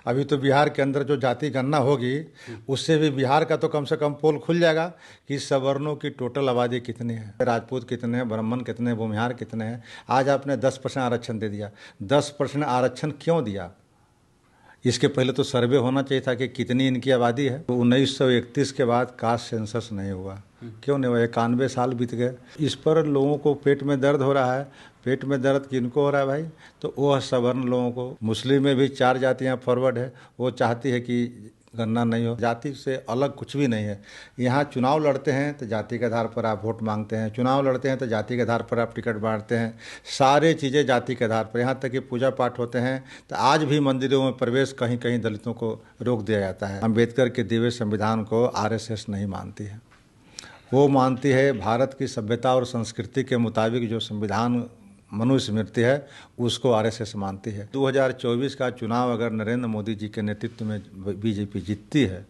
अभी तो बिहार के अंदर जो जाति गणना होगी उससे भी बिहार का तो कम से कम पोल खुल जाएगा कि सवर्णों की टोटल आबादी कितनी है, राजपूत कितने हैं, ब्राह्मण कितने हैं, भूमिहार कितने हैं। आज आपने 10% आरक्षण दे दिया। 10% आरक्षण क्यों दिया? इसके पहले तो सर्वे होना चाहिए था कि कितनी इनकी आबादी है। तो 1931 के बाद कास्ट सेंसस नहीं हुआ। क्यों नहीं हुआ? 91 साल बीत गए। इस पर लोगों को पेट में दर्द हो रहा है। पेट में दर्द किनको हो रहा है भाई? तो वो सवर्ण लोगों को। मुस्लिम में भी 4 जातियां फॉरवर्ड है, वो चाहती है कि गणना नहीं हो। जाति से अलग कुछ भी नहीं है। यहाँ चुनाव लड़ते हैं तो जाति के आधार पर आप वोट मांगते हैं, चुनाव लड़ते हैं तो जाति के आधार पर आप टिकट बांटते हैं, सारे चीज़ें जाति के आधार पर। यहाँ तक कि पूजा पाठ होते हैं तो आज भी मंदिरों में प्रवेश कहीं कहीं दलितों को रोक दिया जाता है। अम्बेडकर के दिए संविधान को आरएसएस नहीं मानती है, वो मानती है भारत की सभ्यता और संस्कृति के मुताबिक जो संविधान मनुस्मृति है उसको आरएसएस मानती है। 2024 का चुनाव अगर नरेंद्र मोदी जी के नेतृत्व में बीजेपी जीतती है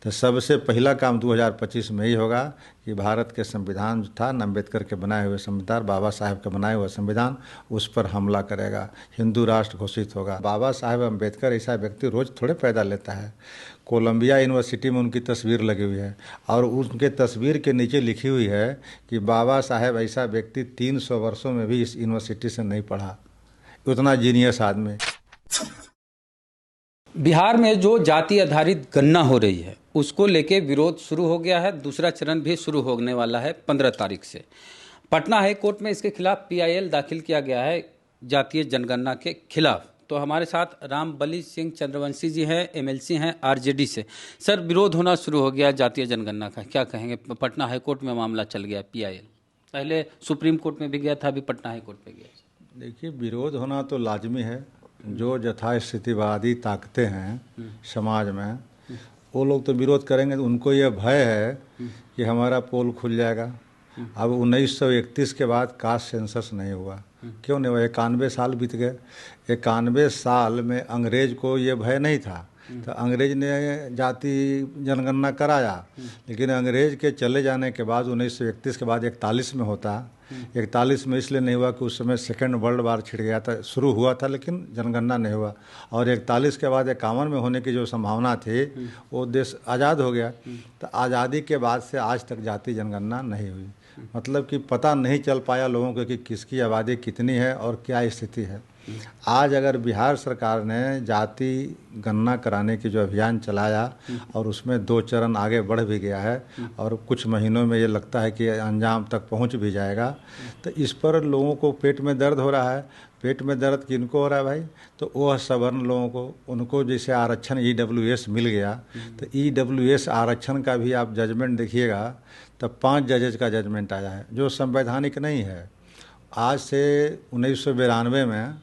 तो सबसे पहला काम 2025 में ही होगा कि भारत के संविधान जो था, अम्बेडकर के बनाए हुए संविधान, बाबा साहेब का बनाया हुआ संविधान, उस पर हमला करेगा, हिंदू राष्ट्र घोषित होगा। बाबा साहेब अम्बेडकर ऐसा व्यक्ति रोज थोड़े पैदा लेता है। कोलंबिया यूनिवर्सिटी में उनकी तस्वीर लगी हुई है और उनके तस्वीर के नीचे लिखी हुई है कि बाबा साहेब ऐसा व्यक्ति 300 वर्षों में भी इस यूनिवर्सिटी से नहीं पढ़ा। उतना जीनियस आदमी। बिहार में जो जाति आधारित गणना हो रही है उसको लेके विरोध शुरू हो गया है। दूसरा चरण भी शुरू होने वाला है 15 तारीख से। पटना हाई कोर्ट में इसके खिलाफ पीआईएल दाखिल किया गया है जातीय जनगणना के खिलाफ। तो हमारे साथ रामबली सिंह चंद्रवंशी जी हैं, एमएलसी हैं आरजेडी से। सर, विरोध होना शुरू हो गया जातीय जनगणना का, क्या कहेंगे? पटना हाई कोर्ट में मामला चल गया पीआईएल, पहले सुप्रीम कोर्ट में भी गया था, अभी पटना हाई कोर्ट में गया। देखिए, विरोध होना तो लाजमी है। जो यथास्थितिवादी ताकतें हैं समाज में, वो लोग तो विरोध करेंगे। उनको ये भय है कि हमारा पोल खुल जाएगा। अब 1931 के बाद कास्ट सेंसस नहीं हुआ। क्यों नहीं हुआ? 91 साल बीत गए। 91 साल में अंग्रेज को ये भय नहीं था, तो अंग्रेज ने जाति जनगणना कराया। लेकिन अंग्रेज के चले जाने के बाद 1931 के बाद 41 में होता। 41 में इसलिए नहीं हुआ कि उस समय सेकेंड वर्ल्ड वार छिड़ गया था, शुरू हुआ था लेकिन जनगणना नहीं हुआ। और 41 के बाद 51 में होने की जो संभावना थी, वो देश आज़ाद हो गया। तो आज़ादी के बाद से आज तक जाति जनगणना नहीं हुई। मतलब कि पता नहीं चल पाया लोगों को कि किसकी आबादी कितनी है और क्या स्थिति है। आज अगर बिहार सरकार ने जाति गणना कराने की जो अभियान चलाया और उसमें 2 चरण आगे बढ़ भी गया है और कुछ महीनों में ये लगता है कि अंजाम तक पहुंच भी जाएगा, तो इस पर लोगों को पेट में दर्द हो रहा है। पेट में दर्द किनको हो रहा है भाई? तो वो सवर्ण लोगों को, उनको जैसे आरक्षण ईडब्ल्यूएस मिल गया, तो ईडब्ल्यूएस आरक्षण का भी आप जजमेंट देखिएगा तो 5 जजेज का जजमेंट आया है जो संवैधानिक नहीं है। आज से 1992 में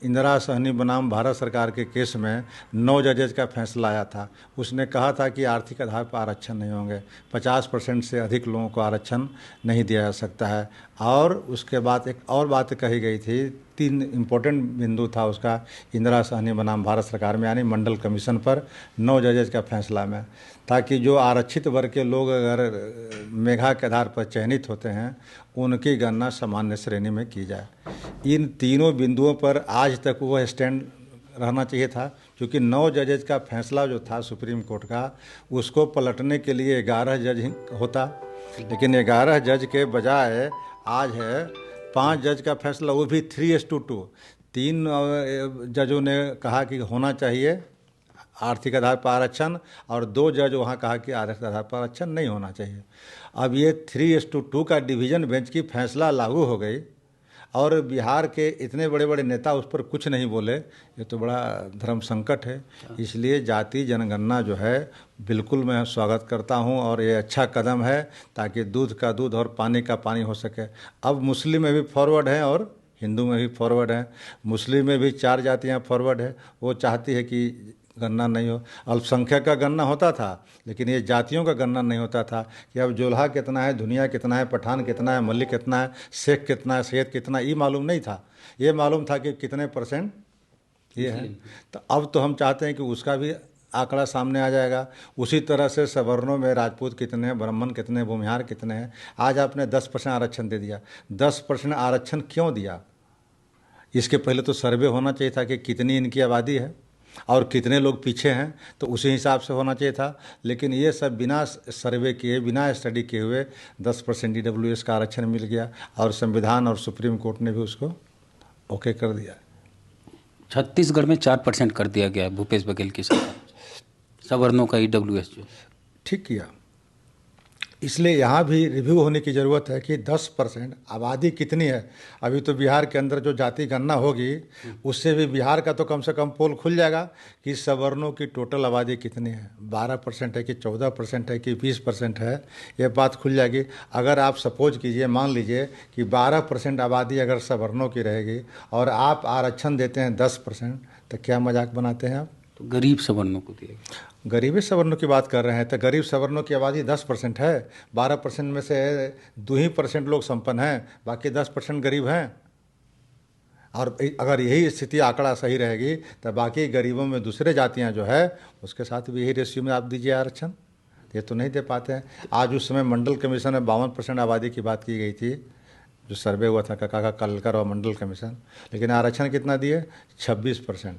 इंदिरा सहनी बनाम भारत सरकार के केस में 9 जजेज का फैसला आया था। उसने कहा था कि आर्थिक आधार पर आरक्षण नहीं होंगे, 50% से अधिक लोगों को आरक्षण नहीं दिया जा सकता है। और उसके बाद एक और बात कही गई थी, 3 इम्पोर्टेंट बिंदु था उसका इंदिरा सहनी बनाम भारत सरकार में, यानी मंडल कमीशन पर 9 जजेज का फैसला में, ताकि जो आरक्षित वर्ग के लोग अगर मेधा के आधार पर चयनित होते हैं उनकी गणना सामान्य श्रेणी में की जाए। इन तीनों बिंदुओं पर आज तक वह स्टैंड रहना चाहिए था, क्योंकि 9 जजेज का फैसला जो था सुप्रीम कोर्ट का, उसको पलटने के लिए 11 जज होता, लेकिन 11 जज के बजाय आज है 5 जज का फैसला, वो भी 3:2। 3 जजों ने कहा कि होना चाहिए आर्थिक आधार पर आरक्षण और 2 जज वहाँ कहा कि आर्थिक आधार पर आरक्षण नहीं होना चाहिए। अब ये 3:2 का डिवीज़न बेंच की फैसला लागू हो गई और बिहार के इतने बड़े बड़े नेता उस पर कुछ नहीं बोले। ये तो बड़ा धर्म संकट है। इसलिए जाति जनगणना जो है बिल्कुल मैं स्वागत करता हूं और ये अच्छा कदम है, ताकि दूध का दूध और पानी का पानी हो सके। अब मुस्लिम में भी फॉरवर्ड है और हिंदू में भी फॉरवर्ड है। मुस्लिम में भी 4 जातियाँ फॉरवर्ड है। वो चाहती है कि गणना नहीं हो। अल्पसंख्यक का गणना होता था, लेकिन ये जातियों का गणना नहीं होता था कि अब जोल्हा कितना है, दुनिया कितना है, पठान कितना है, मल्लिक कितना है, शेख कितना है, सैयद कितना है, ये मालूम नहीं था। ये मालूम था कि कितने % ये है। तो अब तो हम चाहते हैं कि उसका भी आंकड़ा सामने आ जाएगा। उसी तरह से सवर्णों में राजपूत कितने हैं, ब्राह्मण कितने हैं, भूमिहार कितने हैं। आज आपने 10% आरक्षण दे दिया। 10% आरक्षण क्यों दिया? इसके पहले तो सर्वे होना चाहिए था कि कितनी इनकी आबादी है। और कितने लोग पीछे हैं, तो उसी हिसाब से होना चाहिए था। लेकिन ये सब बिना सर्वे किए, बिना स्टडी किए हुए 10% EWS का आरक्षण मिल गया और संविधान और सुप्रीम कोर्ट ने भी उसको ओके कर दिया। छत्तीसगढ़ में 4% कर दिया गया है भूपेश बघेल की सरकार, सवर्णों का EWS जो। ठीक किया। इसलिए यहाँ भी रिव्यू होने की ज़रूरत है कि 10% आबादी कितनी है। अभी तो बिहार के अंदर जो जाति गणना होगी उससे भी बिहार का तो कम से कम पोल खुल जाएगा कि सवर्णों की टोटल आबादी कितनी है, 12% है कि 14% है कि 20% है, ये बात खुल जाएगी। अगर आप सपोज कीजिए, मान लीजिए कि 12% आबादी अगर सवर्णों की रहेगी और आप आरक्षण देते हैं 10%, तो क्या मजाक बनाते हैं आप? तो गरीब सवर्णों को दिया गया। गरीबी सवर्णों की बात कर रहे हैं तो गरीब सवर्णों की आबादी 10% है। 12% में से 2% लोग संपन्न हैं, बाकी 10% गरीब हैं। और अगर यही स्थिति आंकड़ा सही रहेगी तो बाकी गरीबों में दूसरे जातियां जो है उसके साथ भी यही रेशियो में आप दीजिए आरक्षण। ये तो नहीं दे पाते हैं। आज उस समय मंडल कमीशन में 52% आबादी की बात की गई थी, जो सर्वे हुआ था काका कलकर और मंडल कमीशन, लेकिन आरक्षण कितना दिए? 26%,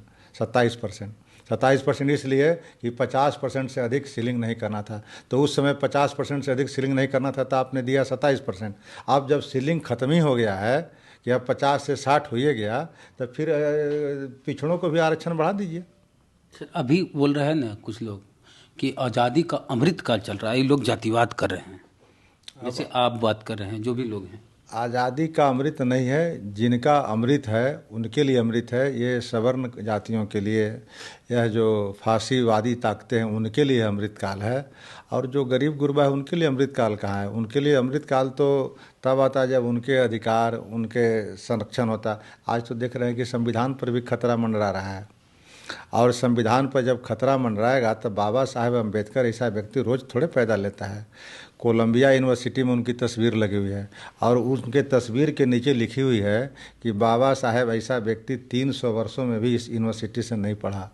27% इसलिए कि 50% से अधिक सीलिंग नहीं करना था। तो उस समय 50% से अधिक सीलिंग नहीं करना था तो आपने दिया 27%। अब जब सीलिंग ख़त्म ही हो गया है कि अब 50 से 60 हो ही गया, तो फिर पिछड़ों को भी आरक्षण बढ़ा दीजिए। सर अभी बोल रहे हैं ना कुछ लोग कि आज़ादी का अमृत काल चल रहा है, ये लोग जातिवाद कर रहे हैं, जैसे आप बात कर रहे हैं, जो भी लोग हैं। आज़ादी का अमृत नहीं है, जिनका अमृत है उनके लिए अमृत है। ये सवर्ण जातियों के लिए, यह जो फांसीवादी ताकतें हैं उनके लिए अमृत काल है। और जो गरीब गुरबा है उनके लिए अमृत काल कहाँ है? उनके लिए अमृत काल तो तब आता जब उनके अधिकार, उनके संरक्षण होता। आज तो देख रहे हैं कि संविधान पर भी खतरा मंडरा रहा है, और संविधान पर जब खतरा मंडराएगा तो बाबा साहेब अम्बेडकर ऐसा व्यक्ति रोज़ थोड़े पैदा लेता है। कोलंबिया यूनिवर्सिटी में उनकी तस्वीर लगी हुई है और उनके तस्वीर के नीचे लिखी हुई है कि बाबा साहेब ऐसा व्यक्ति 300 वर्षों में भी इस यूनिवर्सिटी से नहीं पढ़ा,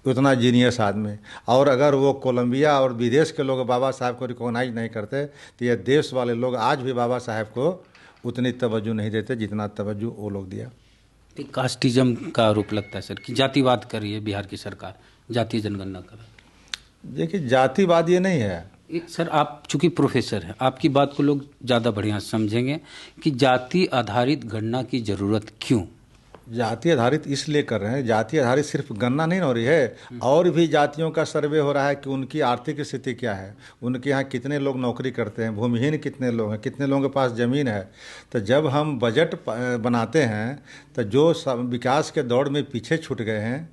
उतना जीनियस आदमी। और अगर वो कोलंबिया और विदेश के लोग बाबा साहेब को रिकॉग्नाइज नहीं करते तो ये देश वाले लोग आज भी बाबा साहेब को उतनी तवज्जो नहीं देते जितना तवज्जो वो लोग दिया। कास्टिज्म का आरोप लगता है सर कि जातिवाद कर रही है बिहार की सरकार, जातीय जनगणना कर रही है। देखिए, जातिवाद ये नहीं है सर, आप चूंकि प्रोफेसर हैं, आपकी बात को लोग ज़्यादा बढ़िया समझेंगे कि जाति आधारित गणना की ज़रूरत क्यों? जाति आधारित इसलिए कर रहे हैं, जाति आधारित सिर्फ गणना नहीं हो रही है, और भी जातियों का सर्वे हो रहा है कि उनकी आर्थिक स्थिति क्या है, उनके यहाँ कितने लोग नौकरी करते हैं, भूमिहीन कितने लोग हैं, कितने लोगों के पास ज़मीन है। तो जब हम बजट बनाते हैं तो जो विकास के दौड़ में पीछे छूट गए हैं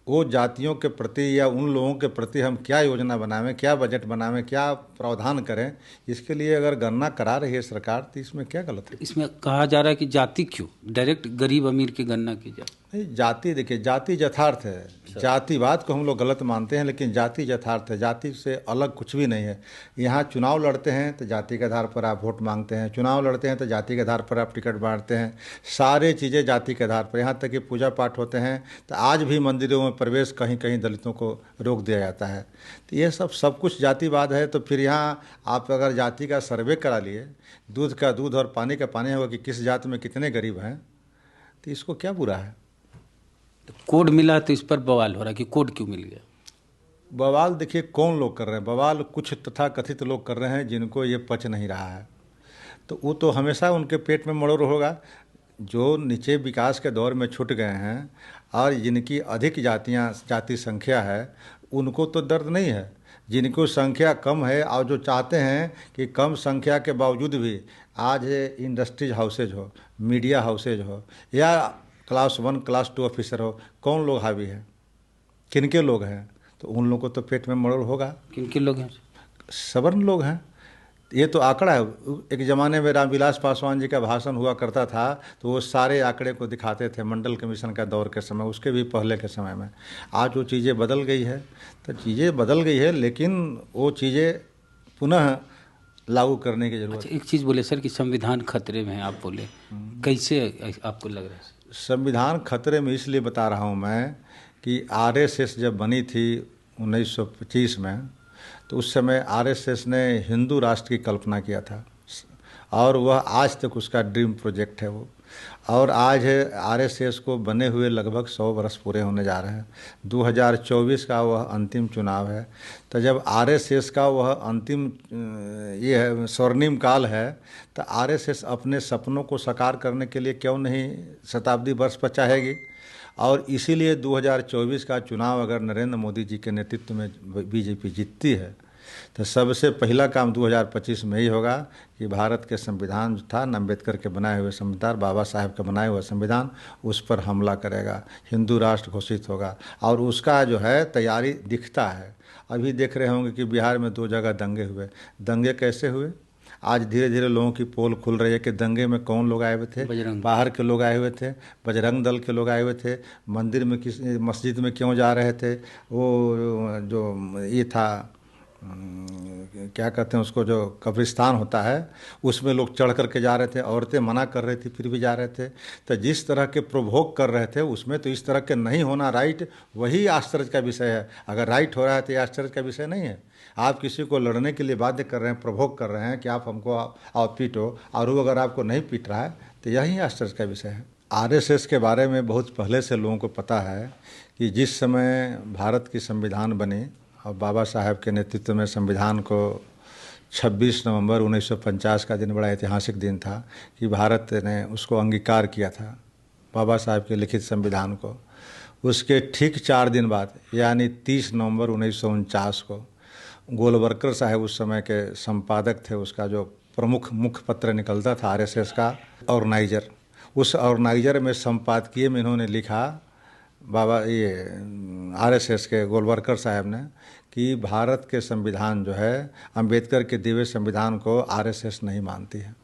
वो जातियों के प्रति या उन लोगों के प्रति हम क्या योजना बनावें, क्या बजट बनावें, क्या प्रावधान करें, इसके लिए अगर गणना करा रही है सरकार तो इसमें क्या गलत है? इसमें कहा जा रहा है कि जाति क्यों, डायरेक्ट गरीब अमीर की गणना की जाए। नहीं, जाति देखिए, जाति यथार्थ है। जातिवाद को हम लोग गलत मानते हैं, लेकिन जाति यथार्थ है। जाति से अलग कुछ भी नहीं है। यहाँ चुनाव लड़ते हैं तो जाति के आधार पर आप वोट मांगते हैं, चुनाव लड़ते हैं तो जाति के आधार पर आप टिकट बांटते हैं, सारे चीज़ें जाति के आधार पर। यहाँ तक कि पूजा पाठ होते हैं तो आज भी मंदिरों में प्रवेश कहीं कहीं दलितों को रोक दिया जाता है। तो ये सब कुछ जातिवाद है। तो फिर यहाँ आप अगर जाति का सर्वे करा लिए, दूध का दूध और पानी का पानी होगा कि किस जाति में कितने गरीब हैं, तो इसको क्या बुरा है? तो कोड मिला तो इस पर बवाल हो रहा है कि कोड क्यों मिल गया। बवाल देखिए कौन लोग कर रहे हैं, बवाल कुछ तथाकथित लोग कर रहे हैं जिनको ये पच नहीं रहा है। तो वो तो हमेशा उनके पेट में मड़ोर होगा। जो नीचे विकास के दौर में छूट गए हैं और जिनकी अधिक जाति संख्या है उनको तो दर्द नहीं है। जिनको संख्या कम है और जो चाहते हैं कि कम संख्या के बावजूद भी आज इंडस्ट्रीज हाउसेज हो, मीडिया हाउसेज हो या क्लास 1 क्लास 2 ऑफिसर हो, कौन लोग हावी हैं, किनके लोग हैं? तो उन लोगों को तो पेट में मड़ोड़ होगा। किनके लोग हैं? सवर्ण लोग हैं। ये तो आंकड़ा है। एक ज़माने में रामविलास पासवान जी का भाषण हुआ करता था तो वो सारे आंकड़े को दिखाते थे मंडल कमीशन का दौर के समय, उसके भी पहले के समय में। आज वो चीज़ें बदल गई है, तो चीज़ें बदल गई है, लेकिन वो चीज़ें पुनः लागू करने की जरूरत। अच्छा, एक चीज़ बोले सर कि संविधान खतरे में है, आप बोले, कैसे आपको लग रहा है? संविधान खतरे में इसलिए बता रहा हूँ मैं कि आरएसएस जब बनी थी 1925 में, तो उस समय आरएसएस ने हिंदू राष्ट्र की कल्पना किया था और वह आज तक उसका ड्रीम प्रोजेक्ट है वो। और आज आरएसएस को बने हुए लगभग 100 वर्ष पूरे होने जा रहे हैं। 2024 का वह अंतिम चुनाव है। तो जब आरएसएस का वह अंतिम ये है स्वर्णिम काल है, तो आरएसएस अपने सपनों को साकार करने के लिए क्यों नहीं शताब्दी वर्ष पर चाहेगी। और इसीलिए 2024 का चुनाव अगर नरेंद्र मोदी जी के नेतृत्व में बीजेपी जीतती है, तो सबसे पहला काम 2025 में ही होगा कि भारत के संविधान जो था, अम्बेडकर के बनाए हुए संविधान, बाबा साहेब का बनाया हुआ संविधान, उस पर हमला करेगा, हिंदू राष्ट्र घोषित होगा। और उसका जो है तैयारी दिखता है। अभी देख रहे होंगे कि बिहार में 2 जगह दंगे हुए। दंगे कैसे हुए? आज धीरे धीरे लोगों की पोल खुल रही है कि दंगे में कौन लोग आए हुए थे। बाहर के लोग आए हुए थे, बजरंग दल के लोग आए हुए थे। मंदिर में किस मस्जिद में क्यों जा रहे थे? वो जो ये था क्या कहते हैं उसको, जो कब्रिस्तान होता है, उसमें लोग चढ़ करके जा रहे थे। औरतें मना कर रही थी फिर भी जा रहे थे। तो जिस तरह के प्रोवोक कर रहे थे उसमें तो इस तरह के नहीं होना राइट, वही आश्चर्य का विषय है। अगर राइट हो रहा है तो ये आश्चर्य का विषय नहीं है। आप किसी को लड़ने के लिए बाध्य कर रहे हैं, प्रोवोक कर रहे हैं कि आप हमको आओ पीटो, और वो अगर आपको नहीं पीट रहा है तो यही आश्चर्य का विषय है। आरएसएस के बारे में बहुत पहले से लोगों को पता है कि जिस समय भारत की संविधान बनी और बाबा साहब के नेतृत्व में संविधान को 26 नवंबर 1950 का दिन बड़ा ऐतिहासिक दिन था कि भारत ने उसको अंगीकार किया था, बाबा साहब के लिखित संविधान को। उसके ठीक 4 दिन बाद यानी 30 नवंबर 1949 को गोलवरकर साहब उस समय के संपादक थे, उसका जो प्रमुख मुख्य पत्र निकलता था आरएसएस का ऑर्गेनाइजर, उस ऑर्गेनाइजर में संपादकीय में इन्होंने लिखा, बाबा ये आरएसएस के गोलवरकर साहब ने, कि भारत के संविधान जो है, अंबेडकर के दिए हुए संविधान को आरएसएस नहीं मानती है।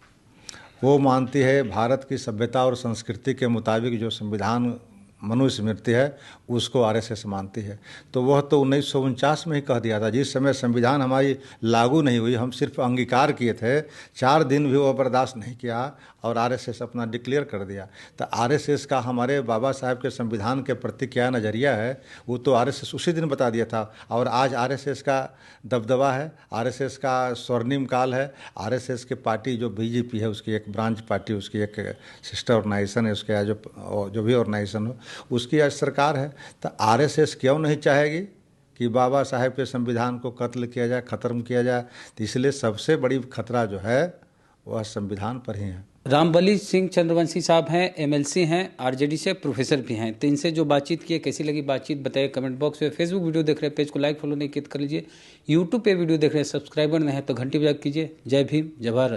वो मानती है भारत की सभ्यता और संस्कृति के मुताबिक जो संविधान मनुस्मृति है उसको आरएसएस मानती है। तो वह तो 1949 में ही कह दिया था, जिस समय संविधान हमारी लागू नहीं हुई, हम सिर्फ अंगीकार किए थे, 4 दिन भी वो बर्दाश्त नहीं किया और आरएसएस अपना डिक्लेयर कर दिया। तो आरएसएस का हमारे बाबा साहब के संविधान के प्रति क्या नज़रिया है वो तो आरएसएस उसी दिन बता दिया था। और आज आरएसएस का दबदबा है, आरएसएस का स्वर्णिम काल है। आरएसएस के पार्टी जो बीजेपी है उसकी एक ब्रांच पार्टी, उसकी एक सिस्टर ऑर्गेनाइजेशन है, उसके जो भी ऑर्गेनाइजेशन हो उसकी आज सरकार है। तो आरएसएस क्यों नहीं चाहेगी कि बाबा साहेब के संविधान को कत्ल किया जाए, ख़त्म किया जाए? तो इसलिए सबसे बड़ी खतरा जो है वह संविधान पर ही है। रामबली सिंह चंद्रवंशी साहब हैं, एमएलसी हैं, आरजेडी से प्रोफेसर भी हैं। तो इनसे जो बातचीत की है, कैसी लगी बातचीत बताइए कमेंट बॉक्स में। फेसबुक वीडियो देख रहे हैं, पेज को लाइक फॉलो नहीं किया कर लीजिए। यूट्यूब पे वीडियो देख रहे हैं, सब्सक्राइबर नहीं है तो घंटी बजा कीजिए। जय भीम, जय भारत।